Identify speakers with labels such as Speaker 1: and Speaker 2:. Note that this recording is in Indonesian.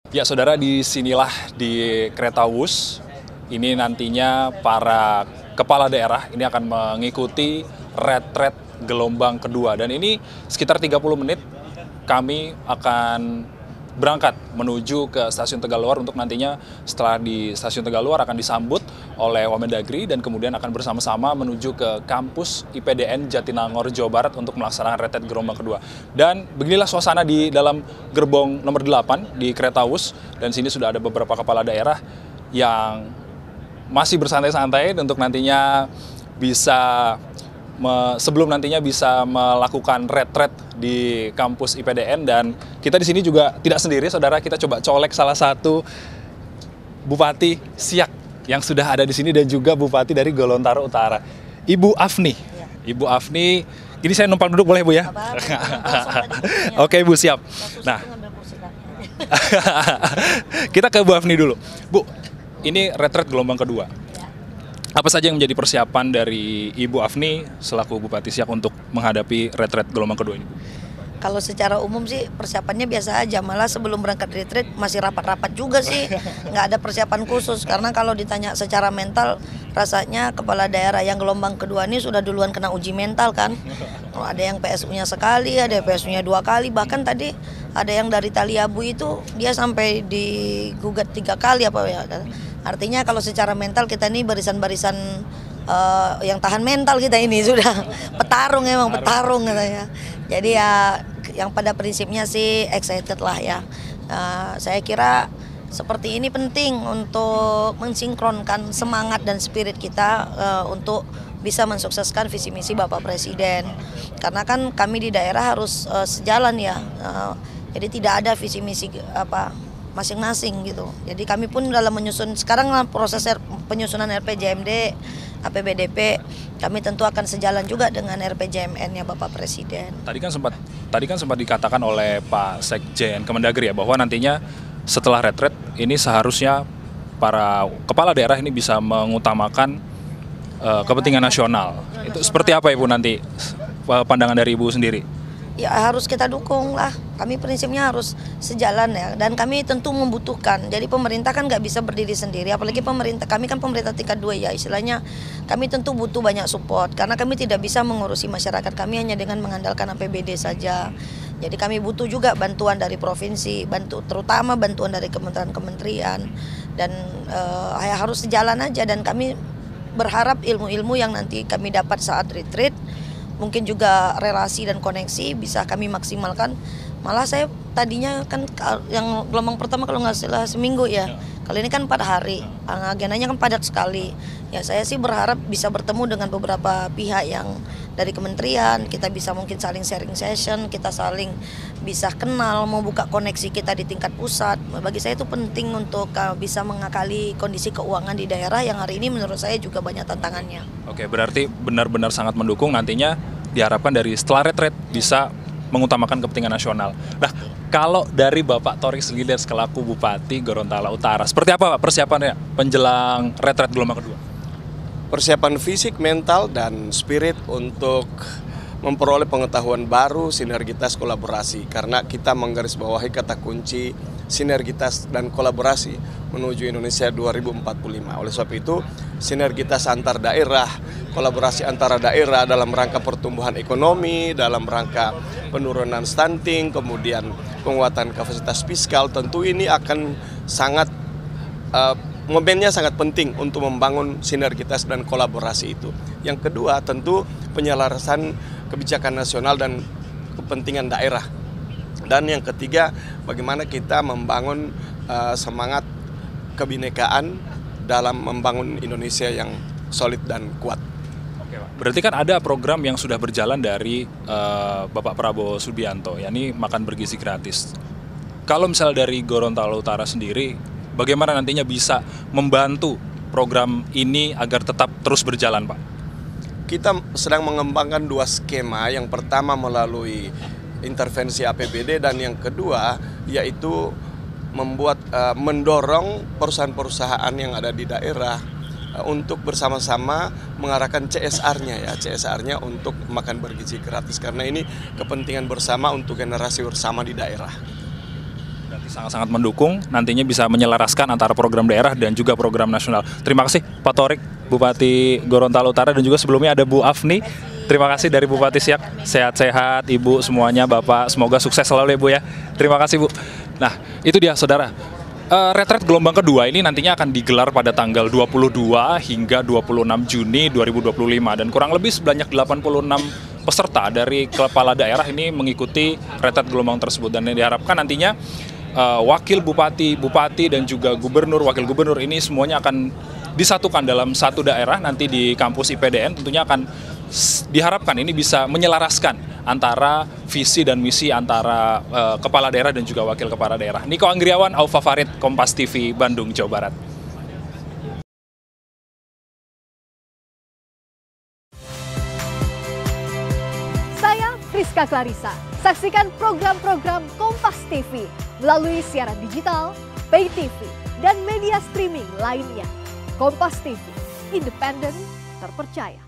Speaker 1: Ya, saudara, disinilah di Kereta Wus. Ini nantinya para kepala daerah ini akan mengikuti retret gelombang kedua. Dan ini sekitar 30 menit kami akan berangkat menuju ke stasiun Tegaluar untuk nantinya setelah di stasiun Tegaluar akan disambut oleh Wamendagri dan kemudian akan bersama-sama menuju ke kampus IPDN Jatinangor, Jawa Barat untuk melaksanakan retret gelombang kedua. Dan beginilah suasana di dalam gerbong nomor 8 di Kereta Wus, dan sini sudah ada beberapa kepala daerah yang masih bersantai-santai untuk nantinya bisa sebelum nantinya bisa melakukan retret di kampus IPDN. Dan kita di sini juga tidak sendiri, saudara. Kita coba colek salah satu Bupati Siak yang sudah ada di sini dan juga Bupati dari Gorontalo Utara, Ibu Afni. Ya. Ibu Afni, ini saya numpang duduk boleh, Bu ya? Oke, Bu, siap. Nah, kita ke Bu Afni dulu. Bu, ini retret gelombang kedua. Apa saja yang menjadi persiapan dari Ibu Afni selaku Bupati Siak untuk menghadapi retret gelombang kedua ini?
Speaker 2: Kalau secara umum sih persiapannya biasa aja, malah sebelum berangkat retret masih rapat-rapat juga sih, nggak ada persiapan khusus. Karena kalau ditanya secara mental, rasanya kepala daerah yang gelombang kedua ini sudah duluan kena uji mental kan. Ada yang PSU-nya sekali, ada yang PSU-nya 2 kali, bahkan tadi ada yang dari Taliabu itu dia sampai digugat 3 kali apa ya. Artinya kalau secara mental kita ini barisan-barisan yang tahan mental kita ini sudah petarung, emang petarung katanya. Jadi ya yang pada prinsipnya sih excited lah ya. Saya kira seperti ini penting untuk mensinkronkan semangat dan spirit kita untuk bisa mensukseskan visi misi Bapak Presiden. Karena kan kami di daerah harus sejalan ya. Jadi tidak ada visi misi masing-masing gitu. Jadi kami pun dalam menyusun sekarang proses penyusunan RPJMD, APBDP, kami tentu akan sejalan juga dengan RPJMN-nya Bapak Presiden.
Speaker 1: Tadi kan sempat dikatakan oleh Pak Sekjen Kemendagri ya bahwa nantinya setelah retret ini seharusnya para kepala daerah ini bisa mengutamakan kepentingan nasional. Itu seperti apa, Ibu, nanti pandangan dari Ibu sendiri?
Speaker 2: Ya harus kita dukung lah, kami prinsipnya harus sejalan ya, dan kami tentu membutuhkan. Jadi pemerintah kan nggak bisa berdiri sendiri, apalagi kami kan pemerintah tingkat 2 ya, istilahnya kami tentu butuh banyak support, karena kami tidak bisa mengurusi masyarakat kami hanya dengan mengandalkan APBD saja. Jadi kami butuh juga bantuan dari provinsi, terutama bantuan dari kementerian-kementerian, dan harus sejalan aja. Dan kami berharap ilmu-ilmu yang nanti kami dapat saat retreat, mungkin juga relasi dan koneksi bisa kami maksimalkan. Malah saya tadinya kan yang gelombang pertama kalau nggak salah seminggu ya. Kali ini kan 4 hari, agendanya kan padat sekali. Ya saya sih berharap bisa bertemu dengan beberapa pihak yang dari kementerian, kita bisa mungkin saling sharing session, kita saling bisa kenal, mau buka koneksi kita di tingkat pusat. Bagi saya itu penting untuk bisa mengakali kondisi keuangan di daerah yang hari ini menurut saya juga banyak tantangannya.
Speaker 1: Oke, berarti benar-benar sangat mendukung, nantinya diharapkan dari setelah retret bisa mengutamakan kepentingan nasional. Nah, kalau dari Bapak Torik sendiri selaku Bupati Gorontalo Utara, seperti apa Pak persiapannya menjelang retret gelombang kedua?
Speaker 3: Persiapan fisik, mental, dan spirit untuk memperoleh pengetahuan baru, sinergitas, kolaborasi. Karena kita menggarisbawahi kata kunci sinergitas dan kolaborasi menuju Indonesia 2045. Oleh sebab itu, sinergitas antar daerah, kolaborasi antara daerah dalam rangka pertumbuhan ekonomi, dalam rangka penurunan stunting, kemudian penguatan kapasitas fiskal, tentu ini akan sangat momennya sangat penting untuk membangun sinergitas dan kolaborasi itu. Yang kedua tentu penyelarasan kebijakan nasional dan kepentingan daerah. Dan yang ketiga bagaimana kita membangun semangat kebinekaan dalam membangun Indonesia yang solid dan kuat.
Speaker 1: Oke, Pak. Berarti kan ada program yang sudah berjalan dari Bapak Prabowo Subianto, yakni makan bergizi gratis. Kalau misalnya dari Gorontalo Utara sendiri, bagaimana nantinya bisa membantu program ini agar tetap terus berjalan, Pak?
Speaker 3: Kita sedang mengembangkan 2 skema. Yang pertama melalui intervensi APBD, dan yang kedua yaitu mendorong perusahaan-perusahaan yang ada di daerah untuk bersama-sama mengarahkan CSR-nya ya, CSR-nya untuk makan bergizi gratis, karena ini kepentingan bersama untuk generasi bersama di daerah.
Speaker 1: Berarti sangat-sangat mendukung, nantinya bisa menyelaraskan antara program daerah dan juga program nasional. Terima kasih Pak Torik, Bupati Gorontalo Utara, dan juga sebelumnya ada Bu Afni. Terima kasih dari Bupati Siak. Sehat-sehat Ibu semuanya, Bapak. Semoga sukses selalu ya Bu ya. Terima kasih Bu. Nah, itu dia saudara. Retret gelombang kedua ini nantinya akan digelar pada tanggal 22 hingga 26 Juni 2025. Dan kurang lebih sebanyak 86 peserta dari kepala daerah ini mengikuti retret gelombang tersebut. Dan diharapkan nantinya wakil bupati, bupati dan juga gubernur, wakil gubernur ini semuanya akan disatukan dalam satu daerah nanti di kampus IPDN. Tentunya akan diharapkan ini bisa menyelaraskan antara visi dan misi antara kepala daerah dan juga wakil kepala daerah. Niko Anggriawan, Aufa Farid, Kompas TV, Bandung, Jawa Barat.
Speaker 4: Saya Friska Clarissa. Saksikan program-program Kompas TV melalui siaran digital, pay TV, dan media streaming lainnya. Kompas TV, independen, terpercaya.